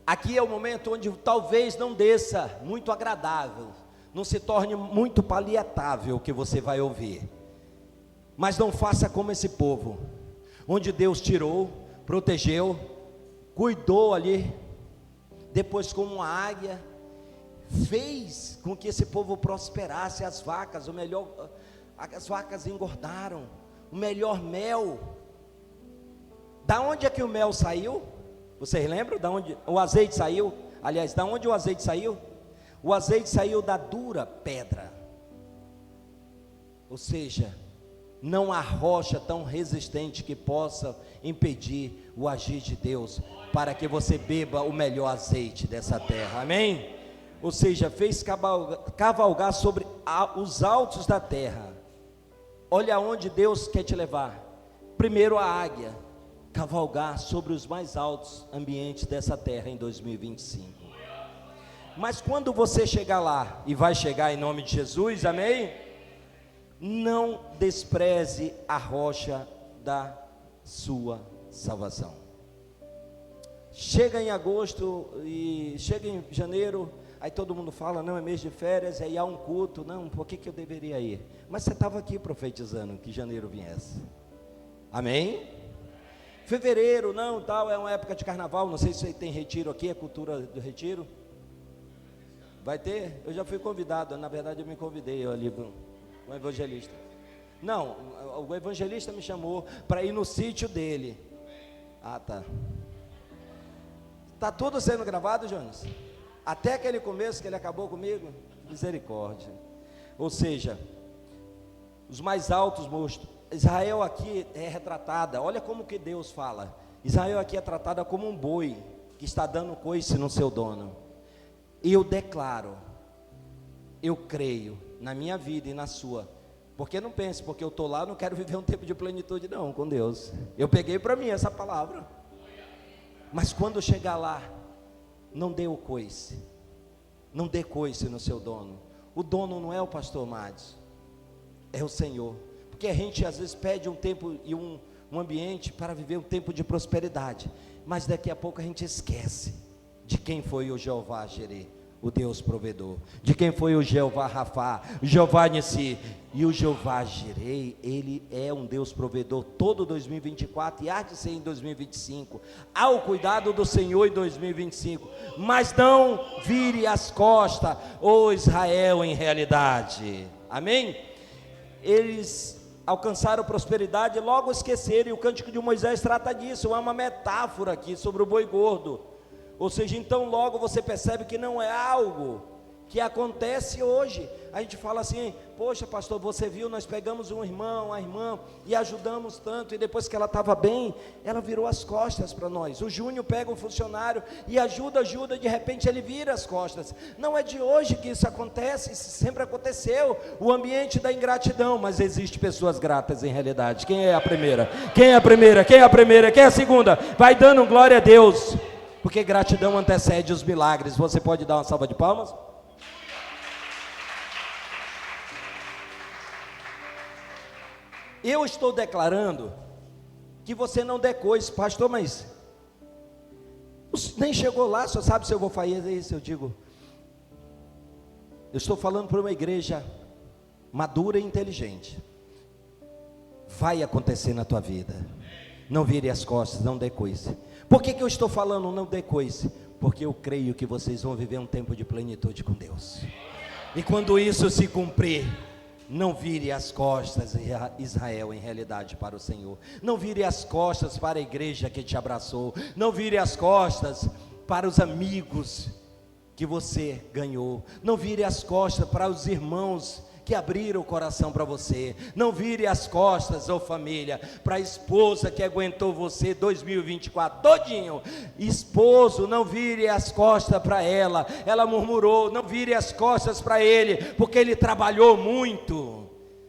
Aqui é o momento onde talvez não desça muito agradável, não se torne muito paliatável o que você vai ouvir. Mas não faça como esse povo, onde Deus tirou, protegeu, cuidou ali, depois como uma águia, fez com que esse povo prosperasse. As vacas, as vacas engordaram, o melhor mel. Da onde é que o mel saiu? Vocês lembram? Da onde o azeite saiu? Aliás, da onde o azeite saiu? O azeite saiu da dura pedra. Ou seja, não há rocha tão resistente que possa impedir o agir de Deus, para que você beba o melhor azeite dessa terra, amém? Ou seja, fez cavalgar sobre os altos da terra. Olha aonde Deus quer te levar. Primeiro a águia, cavalgar sobre os mais altos ambientes dessa terra em 2025. Mas quando você chegar lá, e vai chegar em nome de Jesus, amém? Não despreze a rocha da sua salvação. Chega em agosto e chega em janeiro, aí todo mundo fala, não, é mês de férias, aí há um culto, não, por que eu deveria ir? Mas você estava aqui profetizando que janeiro viesse, amém? Fevereiro, não, tal, é uma época de carnaval, não sei se tem retiro aqui, é cultura do retiro, vai ter? Eu já fui convidado, na verdade eu me convidei ali, um evangelista, não, o evangelista me chamou para ir no sítio dele, tá, está tudo sendo gravado, Jonas? Até aquele começo que ele acabou comigo, misericórdia. Ou seja, os mais altos monstros. Israel aqui é retratada, olha como que Deus fala. Israel aqui é tratada como um boi que está dando coice no seu dono. E eu declaro, eu creio na minha vida e na sua. Porque não pense, porque eu estou lá, não quero viver um tempo de plenitude não, com Deus. Eu peguei para mim essa palavra. Mas quando chegar lá, não dê o coice, não dê coice no seu dono. O dono não é o pastor Mads, é o Senhor. Porque a gente às vezes pede um tempo e um ambiente para viver um tempo de prosperidade, mas daqui a pouco a gente esquece de quem foi o Jeová Jireh, o Deus provedor, de quem foi o Jeová Rafá, o Jeová Nissi. E o Jeová Jireh, ele é um Deus provedor todo 2024 e há de ser em 2025, há o cuidado do Senhor em 2025, mas não vire as costas, ó Israel, em realidade, amém? Eles alcançaram prosperidade e logo esqueceram, e o Cântico de Moisés trata disso, é uma metáfora aqui sobre o boi gordo. Ou seja, então logo você percebe que não é algo que acontece hoje. A gente fala assim, poxa pastor, você viu, nós pegamos um irmão, a irmã, e ajudamos tanto, e depois que ela estava bem, ela virou as costas para nós. O Júnior pega um funcionário e ajuda, de repente ele vira as costas. Não é de hoje que isso acontece, isso sempre aconteceu, o ambiente da ingratidão, mas existe pessoas gratas em realidade. Quem é a primeira? Quem é a primeira? Quem é a primeira? Quem é a segunda? Vai dando glória a Deus, porque gratidão antecede os milagres. Você pode dar uma salva de palmas? Eu estou declarando que você não dê coisa, pastor, mas nem chegou lá, só sabe se eu vou fazer isso. Eu digo, eu estou falando para uma igreja madura e inteligente. Vai acontecer na tua vida. Não vire as costas, não dê coisa. Por que eu estou falando não dê coisa? Porque eu creio que vocês vão viver um tempo de plenitude com Deus. E quando isso se cumprir, não vire as costas, Israel, em realidade, para o Senhor. Não vire as costas para a igreja que te abraçou. Não vire as costas para os amigos que você ganhou. Não vire as costas para os irmãos que abriram o coração para você. Não vire as costas, ô família, para a esposa que aguentou você 2024 todinho. Esposo, não vire as costas para ela, ela murmurou. Não vire as costas para ele, porque ele trabalhou muito.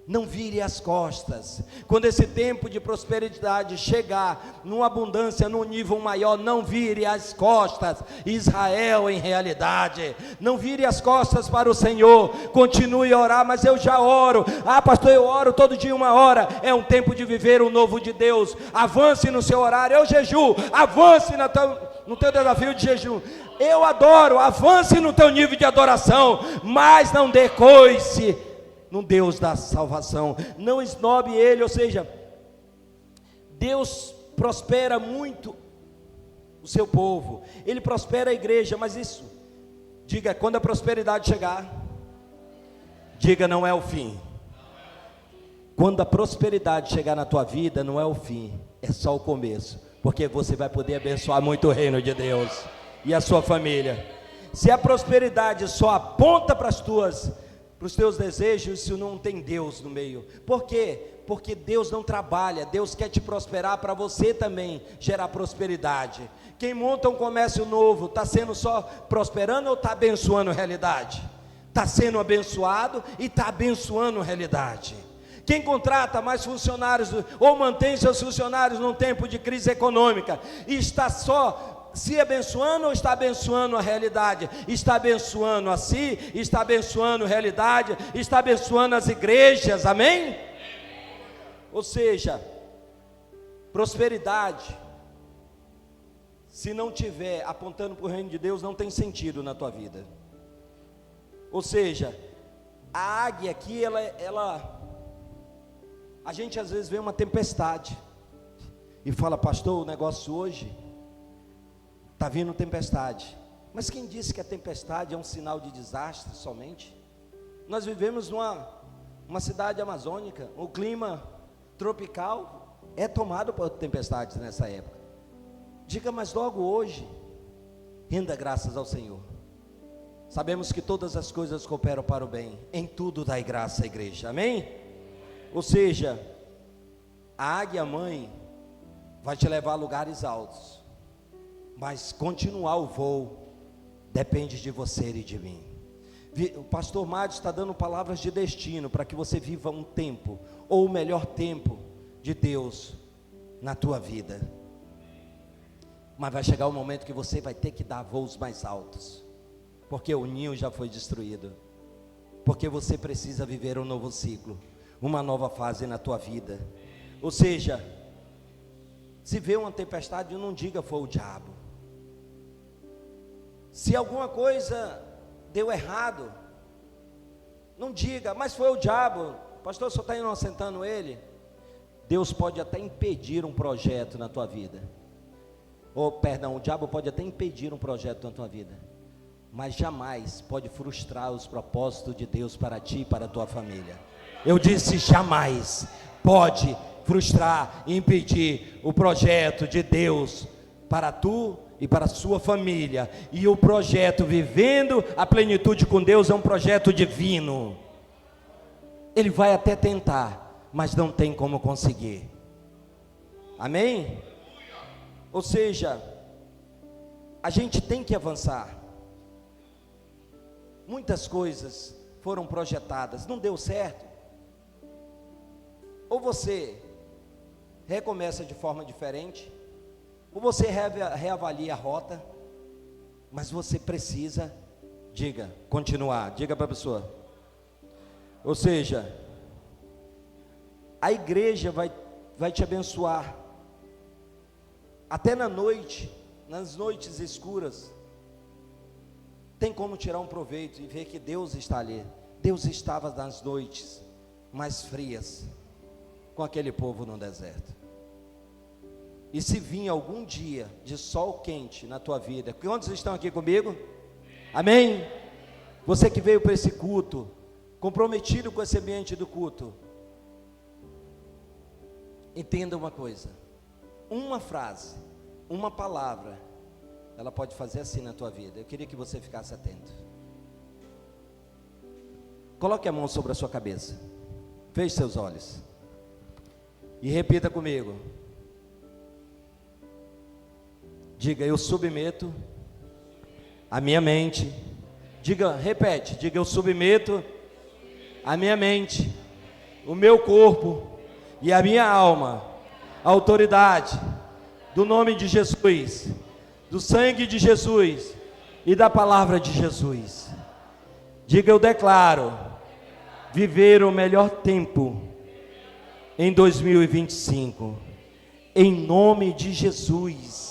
Não vire as costas. Quando esse tempo de prosperidade chegar, numa abundância, num nível maior, não vire as costas, Israel, em realidade. Não vire as costas para o Senhor. Continue a orar, mas eu já oro. Ah, pastor, eu oro todo dia 1 hora. É um tempo de viver o novo de Deus. Avance no seu horário. Eu jejuo. Avance no teu desafio de jejum. Eu adoro. Avance no teu nível de adoração, mas não dê coice no Deus da salvação. Não esnobe ele. Ou seja, Deus prospera muito o seu povo, ele prospera a igreja, mas isso, diga, quando a prosperidade chegar, diga, não é o fim. Quando a prosperidade chegar na tua vida, não é o fim, é só o começo, porque você vai poder abençoar muito o reino de Deus e a sua família. Se a prosperidade só aponta para os teus desejos, isso não tem Deus no meio. Por quê? Porque Deus não trabalha. Deus quer te prosperar para você também gerar prosperidade. Quem monta um comércio novo, está sendo só prosperando ou está abençoando a realidade? Está sendo abençoado e está abençoando a realidade. Quem contrata mais funcionários ou mantém seus funcionários num tempo de crise econômica e está só se abençoando ou está abençoando a realidade? Está abençoando a si, está abençoando a realidade, está abençoando as igrejas, amém? Ou seja, prosperidade, se não tiver apontando para o reino de Deus, não tem sentido na tua vida. Ou seja, a águia aqui, a gente às vezes vê uma tempestade e fala: pastor, o negócio hoje está vindo tempestade. Mas quem disse que a tempestade é um sinal de desastre somente? Nós vivemos numa cidade amazônica, o clima tropical é tomado por tempestades nessa época. Diga, mas logo hoje, renda graças ao Senhor. Sabemos que todas as coisas cooperam para o bem, em tudo dai graça à igreja, amém? Ou seja, a águia mãe vai te levar a lugares altos, mas continuar o voo depende de você e de mim. O pastor Mário está dando palavras de destino para que você viva um tempo, ou o melhor tempo de Deus na tua vida. Mas vai chegar o momento que você vai ter que dar voos mais altos, porque o ninho já foi destruído, porque você precisa viver um novo ciclo, uma nova fase na tua vida. Ou seja, se vê uma tempestade, não diga foi o diabo. Se alguma coisa deu errado, não diga, mas foi o diabo, pastor, só está inocentando ele. Deus pode até impedir um projeto na tua vida, o diabo pode até impedir um projeto na tua vida, mas jamais pode frustrar os propósitos de Deus para ti e para a tua família. Eu disse jamais pode frustrar e impedir o projeto de Deus para tu e para a sua família. E o projeto Vivendo a Plenitude com Deus é um projeto divino. Ele vai até tentar, mas não tem como conseguir. Amém? Ou seja, a gente tem que avançar. Muitas coisas foram projetadas, não deu certo. Ou você recomeça de forma diferente, ou você reavalia a rota, mas você precisa, continuar, diga para a pessoa. Ou seja, a igreja vai te abençoar, até na noite, nas noites escuras, tem como tirar um proveito e ver que Deus está ali. Deus estava nas noites mais frias, com aquele povo no deserto. E se vir algum dia de sol quente na tua vida, quantos estão aqui comigo? Amém? Você que veio para esse culto, comprometido com esse ambiente do culto, entenda uma coisa, uma frase, uma palavra, ela pode fazer assim na tua vida. Eu queria que você ficasse atento. Coloque a mão sobre a sua cabeça, feche seus olhos e repita comigo. Diga: eu submeto a minha mente. Repete, diga: eu submeto a minha mente, o meu corpo e a minha alma à autoridade do nome de Jesus, do sangue de Jesus e da palavra de Jesus. Diga: eu declaro viver o melhor tempo em 2025, em nome de Jesus.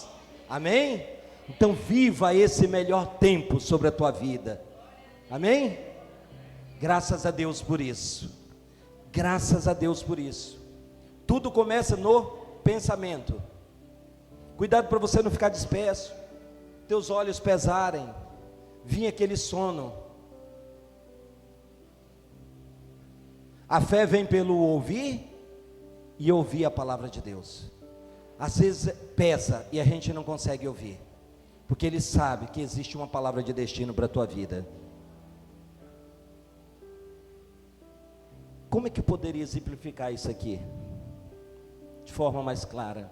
Amém? Então viva esse melhor tempo sobre a tua vida. Amém? Graças a Deus por isso. Graças a Deus por isso. Tudo começa no pensamento. Cuidado para você não ficar disperso, teus olhos pesarem, vir aquele sono. A fé vem pelo ouvir e ouvir a palavra de Deus. Às vezes pesa e a gente não consegue ouvir, porque ele sabe que existe uma palavra de destino para a tua vida. Como é que eu poderia exemplificar isso aqui de forma mais clara?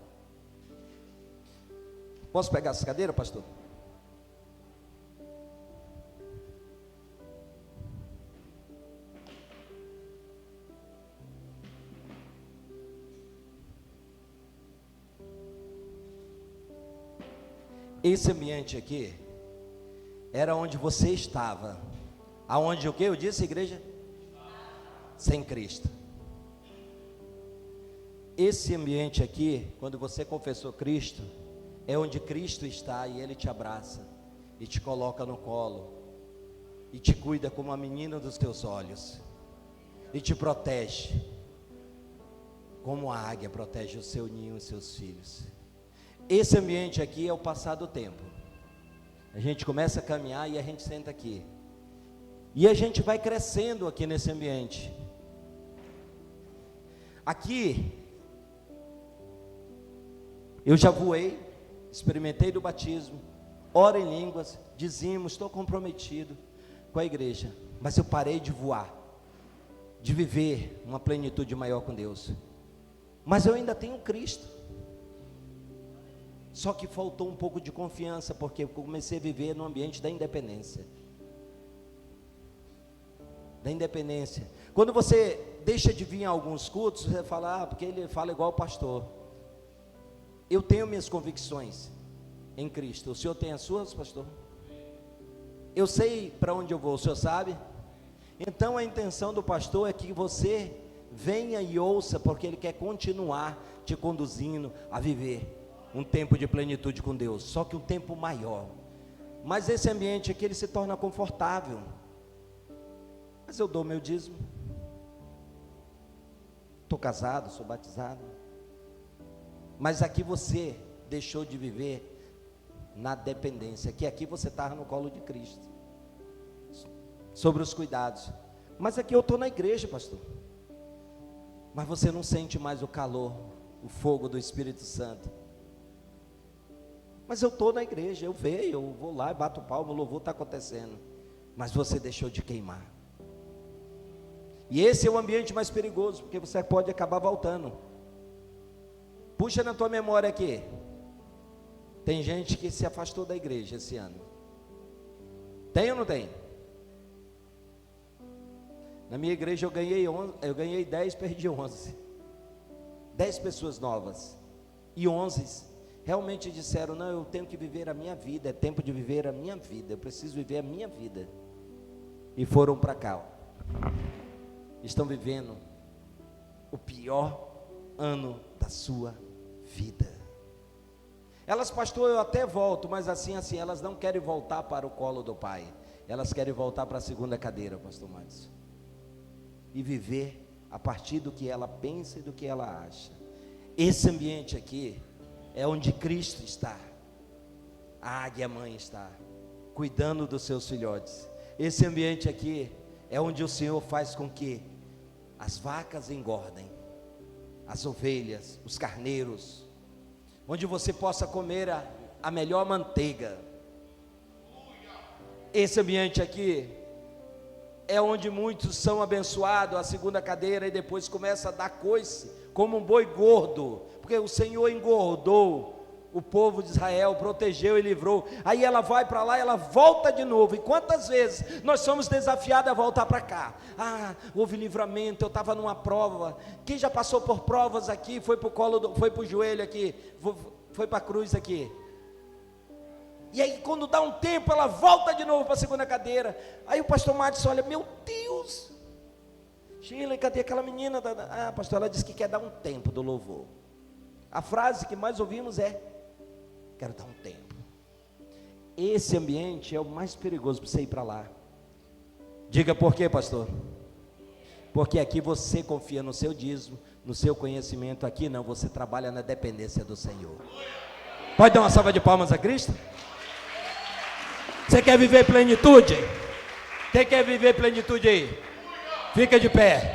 Posso pegar essa cadeira, pastor? Esse ambiente aqui era onde você estava. Aonde o que eu disse, igreja? Sem Cristo. Esse ambiente aqui, quando você confessou Cristo, é onde Cristo está e Ele te abraça e te coloca no colo e te cuida como a menina dos teus olhos e te protege como a águia protege o seu ninho e seus filhos. Esse ambiente aqui é o passar do tempo. A gente começa a caminhar e a gente senta aqui e a gente vai crescendo aqui nesse ambiente. Aqui eu já voei, experimentei do batismo, oro em línguas, dizimos, estou comprometido com a igreja, mas eu parei de voar, de viver uma plenitude maior com Deus. Mas eu ainda tenho Cristo. Só que faltou um pouco de confiança, porque eu comecei a viver no ambiente da independência. Da independência. Quando você deixa de vir a alguns cultos, você fala, porque ele fala igual o pastor. Eu tenho minhas convicções em Cristo. O senhor tem as suas, pastor? Eu sei para onde eu vou, o senhor sabe? Então a intenção do pastor é que você venha e ouça, porque ele quer continuar te conduzindo a viver um tempo de plenitude com Deus, só que um tempo maior. Mas esse ambiente aqui, ele se torna confortável. Mas eu dou meu dízimo, estou casado, sou batizado, mas aqui você deixou de viver na dependência, que aqui você estava no colo de Cristo, sobre os cuidados. Mas aqui eu estou na igreja, pastor, mas você não sente mais o calor, o fogo do Espírito Santo. Mas eu estou na igreja, eu vejo, eu vou lá e bato palma, o louvor está acontecendo, mas você deixou de queimar. E esse é o ambiente mais perigoso, porque você pode acabar voltando. Puxa na tua memória aqui, tem gente que se afastou da igreja esse ano. Tem ou não tem? Na minha igreja eu ganhei 10, perdi 11. 10 pessoas novas. E 11 realmente disseram, não, eu tenho que viver a minha vida, é tempo de viver a minha vida, eu preciso viver a minha vida. E foram para cá. Estão vivendo o pior ano da sua vida. Elas, pastor, eu até volto, mas assim, elas não querem voltar para o colo do pai. Elas querem voltar para a segunda cadeira, pastor Madison. E viver a partir do que ela pensa e do que ela acha. Esse ambiente aqui é onde Cristo está. A águia mãe está, cuidando dos seus filhotes. Esse ambiente aqui é onde o Senhor faz com que as vacas engordem, as ovelhas, os carneiros, onde você possa comer a melhor manteiga. Esse ambiente aqui é onde muitos são abençoados, a segunda cadeira, e depois começa a dar coice, como um boi gordo, porque o Senhor engordou o povo de Israel, protegeu e livrou. Aí ela vai para lá, ela volta de novo. E quantas vezes nós somos desafiados a voltar para cá? Houve livramento, eu estava numa prova. Quem já passou por provas aqui, foi para o colo, foi para o joelho aqui, foi para a cruz aqui. E aí quando dá um tempo, ela volta de novo para a segunda cadeira. Aí o pastor Madison olha, meu Deus, Sheila, cadê aquela menina? Pastor, ela disse que quer dar um tempo do louvor. A frase que mais ouvimos é, quero dar um tempo. Esse ambiente é o mais perigoso para você ir para lá. Diga por quê, pastor? Porque aqui você confia no seu dízimo, no seu conhecimento. Aqui não, você trabalha na dependência do Senhor. Pode dar uma salva de palmas a Cristo? Você quer viver plenitude? Quem quer viver plenitude aí? Fica de pé.